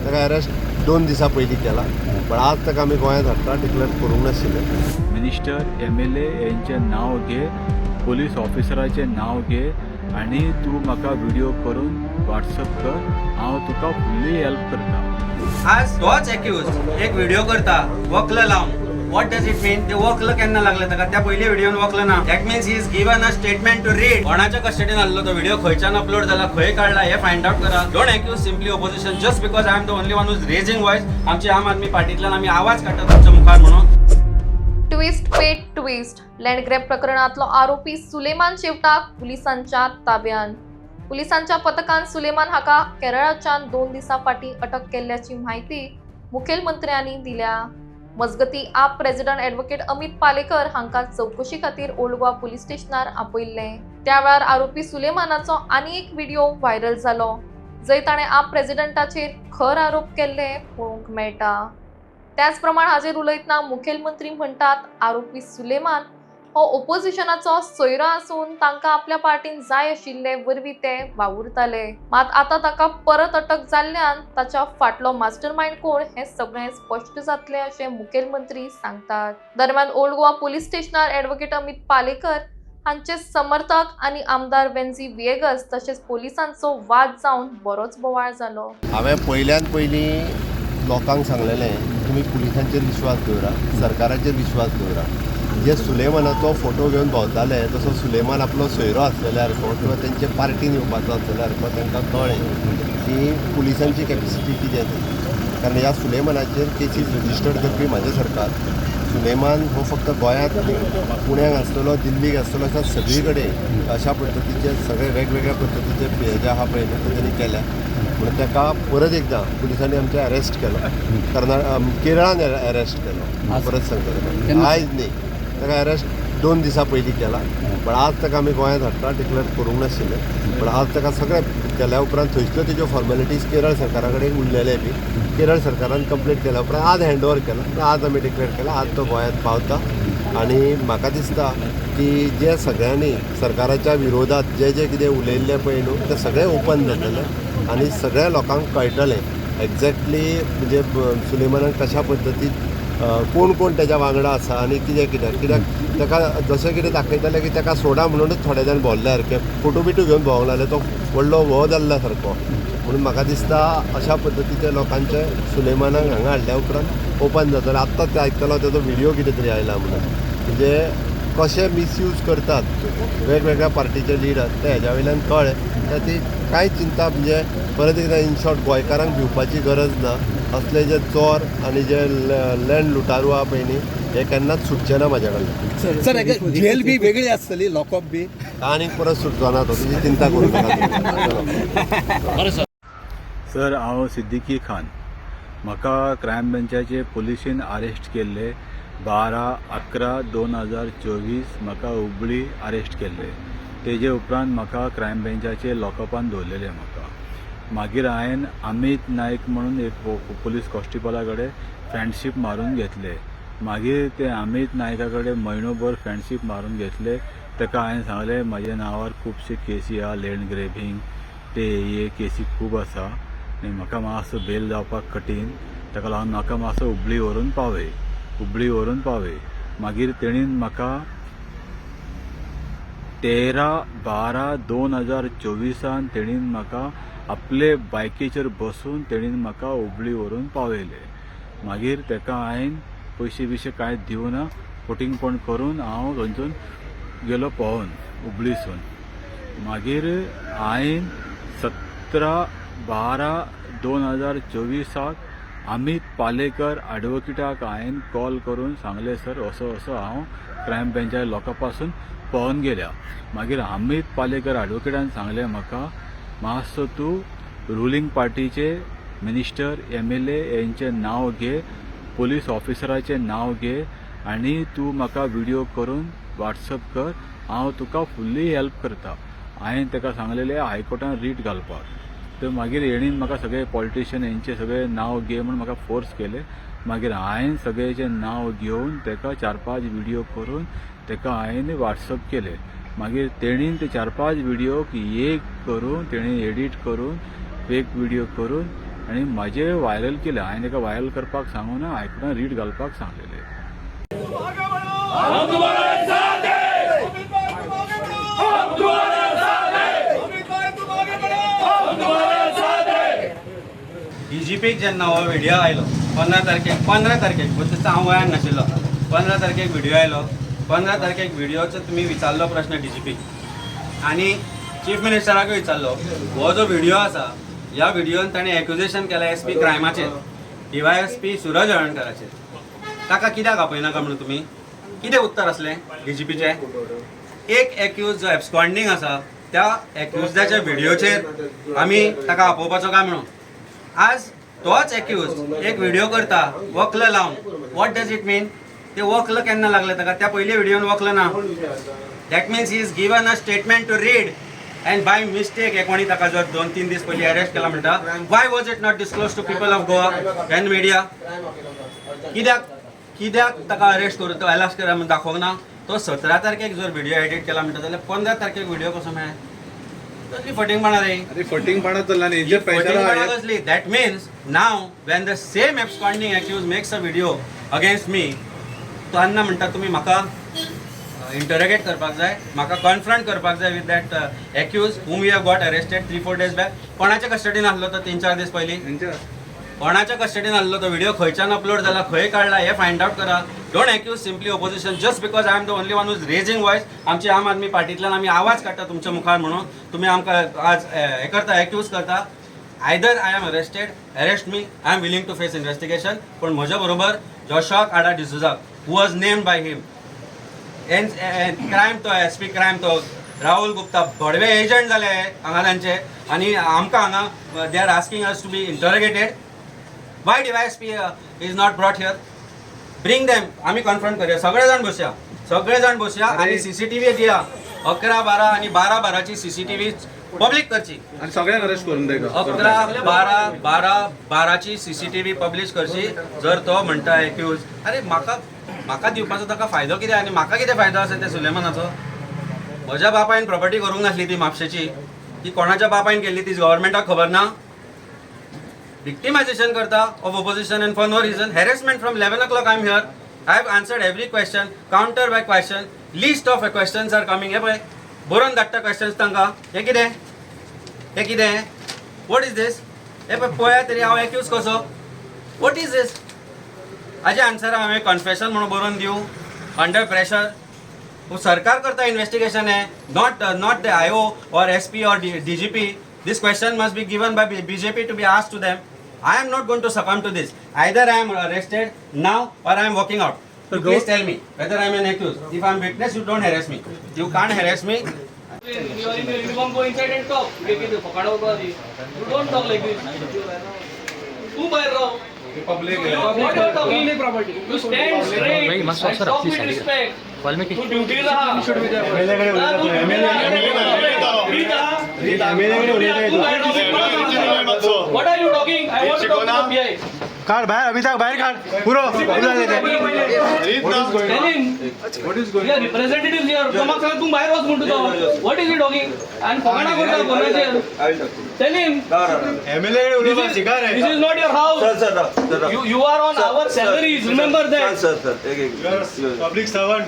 ताका अरेस्ट 2 दिसां पयलीं केला, पण आज ताका आमी गोंयांत हाडटा डिक्लेअर करूंक नाशिल्ले. मिनिस्टर MLA यांचें नाव घे, पोलीस ऑफिसराचें नाव घे आणि तू म्हाका व्हिडिओ करून व्हॉट्सअप कर, हांव तुका फुल्ली हेल्प करता. आज तोच एक्यूज एक व्हिडिओ करता वकलं लावन. व्हॉट डज इट मीन? ते वकलं केन्ना लागलं ताका? त्या पयल्या व्हिडिओन वकलं ना. That means he is given a statement to read. कोणाच्या कस्टडीन आसलो तो व्हिडिओ, खंयच्यान अपलोड झाला, खंय काढला, हे फाइंड आउट करा. Don't accuse simply opposition just because I am the only one who is raising voice. आमची आम आदमी पार्टीतल्यान आम्ही आवाज काढतात तुमच्या मुखार म्हणून. ट्विस्ट पेट ट्विस्ट. लँड ग्रॅब प्रकरणातलो आरोपी सुलेमान शेवटाक पुलिसांच्या ताब्यात. पुलिसांच्या पथकान सुलेमान हाका केरळाच्यान 2 दिसां फाटीं अटक केल्ल्याची माहिती मुखेलमंत्र्यांनी दिल्या. मजगती आप प्रेसिडेंट ॲडव्होकेट अमित पालेकर हांकां चौकशी खातीर ओल्ड गोवा पुलीस स्टेशनार आपयल्ले. त्या वेळार आरोपी सुलेमानाचो आनी एक व्हिडिओ व्हायरल जालो, जंय ताणें आप प्रेसिडेंटाचेर खर आरोप केल्ले पळोवंक मेळटा. त्याच प्रमाण हाजेर उलयतना मुखेलमंत्री म्हणटात आरोपी सुलेमान हो ओपोजिशनाचो सोयरो आसून तांकां आपल्या पार्टीन जाय आशिल्ले वरवीं ते वावुरताले. मात आतां ताका परत अटक जाल्ल्यान ताच्या फाटलो मास्टर माइंड कोण हें सगळें स्पश्ट जातलें अशें मुखेलमंत्री सांगतात. दरम्यान ओल्ड गोवा पुलीस स्टेशनार ॲडव्होकेट अमित पालेकर हांचे समर्थक आनी आमदार वेन्झी विएगस तशेंच पोलिसांचो वाद जावन बरोच बोवाळ जालो. हांवें पयल्यान पयलीं लोकांक सांगलेलें तुमी पुलिसांचेर विश्वास दवरा, सरकाराचेर विश्वास दवरा. जे सुलेमानाचो फोटो घेवन भोंवताले तसो सुलेमान आपलो सोयरो आसलेल्यारको किंवा तेंचे पार्टीन येवपाचो आसलेल्यारको तांकां कळ्ळें की पुलिसांची कॅपेसिटी कितें ती. कारण ह्या सुलेमानाचेर केसीस रजिस्टर्ड करपी म्हाजें सरकार. सुलेमान हो फक्त गोंयांत न्ही, पुण्याक आसतलो, दिल्लीक आसतलो, अशा सगळी कडेन अशा पद्दतीचे सगळे वेगवेगळ्या पद्दतीचे जे आहा पळय न्ही ते तेणी केल्या. म्हणून ताका परत एकदां पुलिसांनी आमचे अरेस्ट केलो. केरळान अरेस्ट केलो. परत सांगता आयज न्ही, ताका अरेस्ट 2 दिसां पयलीं केला, पण आज ताका आमी गोंयांत हाडटा डिक्लेअर करूंक नाशिल्ले. पण आज ताका सगळें केल्या उपरांत थंयच्यो तेज्यो फॉर्मेलिटीज केरळ सरकारा कडेन उरलेले बी केरळ सरकारान कंप्लीट केल्या उपरांत आज हँडओवर केला. आज आमी डिक्लेअर केला, आज तो गोंयांत पावता. आनी म्हाका दिसता की जे सगळ्यांनी सरकाराच्या विरोधात जे जे कितें उलयल्लें पळय न्हू तें सगळें ओपन जातलें आनी सगळ्या लोकांक कळटलें एक्झॅक्टली म्हणजे सुलेमानान कशा पद्दतीन कोण कोण त्याच्या वांगडा आसा आनी कित्याक ताका जशें कितें दाखयताले की ताका सोडा म्हणूनच थोडे जाण भोंवले सारके फोटो बिटू घेवन भोंवंक लागले. तो व्हडलो वो जाल्ल्या सारको. म्हणून म्हाका दिसता अशा पद्दतीचे लोकांचे सुलेमानाक हांगा हाडल्या उपरांत ओपन जातलें. आत्ताच आयकतलो तेजो व्हिडिओ कितें तरी आयला म्हणून, म्हणजे कशे मिसयूज करतात वेगवेगळ्या पार्टीचे लिडर ते हेज्या वयल्यान कळ्ळें. ती कांय चिंता म्हणजे परत एकदां इन शॉर्ट गोंयकारांक भिवपाची गरज ना. असले जे चोर आनी जे लँड लुटारू आहा पळय न्ही हे केन्नाच सुटचे ना म्हाज्या कडल्यान. सर जेल बी वेगळी आसतली, लॉकअप बी आनीक परत सुटचो ना तो, तुजी चिंता करूं नाका. सर हांव सिद्दीकी खान. म्हाका क्रायम ब्रँचाचे पुलिशेन अरेस्ट केल्ले 12/11/2024 म्हाका हुबळी अरेस्ट केल्ले. तेजे उपरांत म्हाका क्रायम ब्रँचाचे लॉकअपान दवरलेले. मागीर हांवें अमित नायक म्हणून एक पुलीस कॉन्स्टेबला कडेन फ्रेंडशीप मारून घेतले. मागीर ते अमित नायका कडेन म्हयनोभर फ्रेंडशीप मारून घेतले. ताका हांवें सांगलें म्हाज्या नांवार खुबशे केसी आहा, लँड ग्रॅबिंग ते हे केसी खूब आसा आनी म्हाका मातसो बेल जावपाक कठीण. ताका लागून म्हाका मातसो हुबळी व्हरून पावय. मागीर तेणीन म्हाका 13/12/2024 तेणीन म्हाका आपले बायकीचेर बसून तेणीन म्हाका हुबळी व्हरून पावयले. मागीर ताका हांवें पयशे बिशे कांय दिवना, फोटिंगपण करून हांव थंयसून गेलो पोवून हुबळीसून. मागीर हांवें 17/12/2024 अमित पालेकर ॲडव्होकेटाक हांवें कॉल करून सांगलें सर असो हांव क्रायम ब्रँचा लॉकअपासून पळोवन गेल्या. मागीर अमित पालेकर ॲडव्होकेटान सांगलें म्हाका मातसो तूं रुलींग पार्टीचे मिनिस्टर MLA यांचें नाव घे, पोलीस ऑफिसराचें नाव घे आनी तूं म्हाका व्हिडिओ करून व्हॉट्सअप कर, हांव तुका फुल्ली हेल्प करता. हांवें ताका सांगलेलें हायकोर्टान रीट घालपाक. तर मागीर हेणीन म्हाका सगळे पॉलिटिशियन यांचे सगळे नाव घे म्हणून म्हाका फोर्स केले. मागीर हांवें सगळेचे नाव घेवन ताका 4-5 व्हिडिओ करून ताका हांवें व्हॉट्सअप केले. मागीर तेणीन ते 4-5 व्हिडिओ एक करून तेणी एडिट करून फेक व्हिडिओ करून आनी म्हाजे व्हायरल केले. हांवें ताका व्हायरल करपाक सांगून आयकून रीड घालपाक सांगलेले. डीजीपीक जेन्ना हो व्हिडिओ आयलो 15 तारखेक फक्त हांव गोंयांत नाशिल्लो. 15 तारखेक व्हिडिओ आयलो. 15 तारखेक व्हिडिओचो तुमी विचारलो प्रश्न डीजीपीक आनी चीफ मिनिस्टराकूय विचारलो. हो जो व्हिडिओ आसा ह्या व्हिडिओन ताणें एक्युजेशन केला एसपी क्रायमाचेर, DYSP सुरज हळर्णकाराचेर. ताका कित्याक आपयना काय म्हणून तुमी? कितें उत्तर असलें डीजीपीचें? एक एक्यूज जो एब्सकॉन्डिंग आसा त्या एक्युजाच्या व्हिडिओचेर आमी ताका आपोवपाचो काय म्हणून. आज तोच एक्यूज एक व्हिडिओ करता वक्ल लावन. वॉट डज इट मीन? ते वक्ल केन्ना लागले ताका? त्या पयल्या व्हिडिओन वक्ल ना. That means he is given a statement to read and by mistake कोणी ताका जर 2-3 दीस पयलीं अरेस्ट केला म्हणटा. Why was it not disclose to people of Goa and media? कित्याक ताका अरेस्ट करून तो एलास करा म्हणून दाखोवंक ना? तो 17 तारखेक जर व्हिडिओ एडिट केला म्हणटा जाल्यार 15 तारखेक व्हिडिओ कसो मेळ्ळा? कसली फटिंगपणां रे? अरे फटिंगपणा चल्ला न्ही जे फटिंगपणां कसली? That means now when the same absconding accused makes a video against me, तो अन्ना म्हणटा तुमी म्हाका इंटरोगेट करपाक जाय, म्हाका कॉन्फ्रंट करपाक जाय with that accuse whom we have got arrested 3-4 days back. कोणाच्या कस्टडीन आसलो तो 3-4 दीस पयलीं? कोणाच्या कस्टडीन आसलो तो व्हिडिओ खंयच्यान अपलोड जाला, खंय काडला हें फायंड आउट करा. Don't accuse simply opposition just because I am the only one who's raising voice. आमची आम आदमी पार्टींतल्यान आमी आवाज काडटा तुमच्या मुखार म्हणून तुमी आमकां आज हें करता, एक्यूज करता. Either I am arrest me, I am willing to face investigation. पण म्हज्या बरोबर जोशुआ काडा D'Souza who was named by him crime, तो एसपी क्रायम, तो राहुल गुप्ता बडवे एजंट जाले हांगा तांचे. आनी आमकां हांगा they are asking us to be interrogated. Why DYSP is not brought here? Bring them. आमी कॉन्फ्रंट करूया, सगळे जाण बसया आनी CCTV दिया. 11-12 आनी 12-12ची CCTV पब्लीक करची आणि सगळ्यांक अरेस्ट करून दे. 11-12-12ची CCTV पब्लीश करची. जर तो म्हणटा एक्यूज, अरे म्हाका दिवपाचो ताका फायदो कितें आनी म्हाका कितें फायदो आसा त्या सुलेमानाचो? म्हज्या बापायन प्रॉपर्टी करूंक नासली ती म्हापशेची, ती कोणाच्या बापायन केल्ली ती गव्हर्मेंटाक खबर ना? Victimization करता of opposition and for no reason. Harassment from 11 o'clock I am here. I have answered every question, counter by question. List of questions are coming. हे पळय बरोवन धाडटा क्वेश्चन्स तांकां. हे कितें? What is this? हे पळय पळया तरी हांव एक्यूज कसो? What is this? हाजे आन्सर हांवें कन्फेशन म्हणून बरोवन दिवं अंडर प्रेशर? सरकार करता इन्व्हेस्टिगेशन हे, not the IO or SP or DGP. This question must be given by BJP to be asked to them. I am not going to succumb to this. Either I am arrested now or I am walking out. So please tell me whether I am an accused. If I am witness, you don't harass me. You can't harass me. You are in your uniform, go inside and talk. You don't talk like this. Who by raw? Public What you are talking? Property. You stand straight and talk with respect. तू duty राहा. What are you talking? I want to talk to the PI. काढ बाहेर, अभी तक बाहेर काढ पुरो. Tell him. Yeah, representatives here. तुम्हाला सांगा तू बाहेर वाच म्हणतो तो. What is he talking? आणि फकाणा करता कोणाचे? Tell him. This is not your house. You are on our salaries. Remember that. Public servant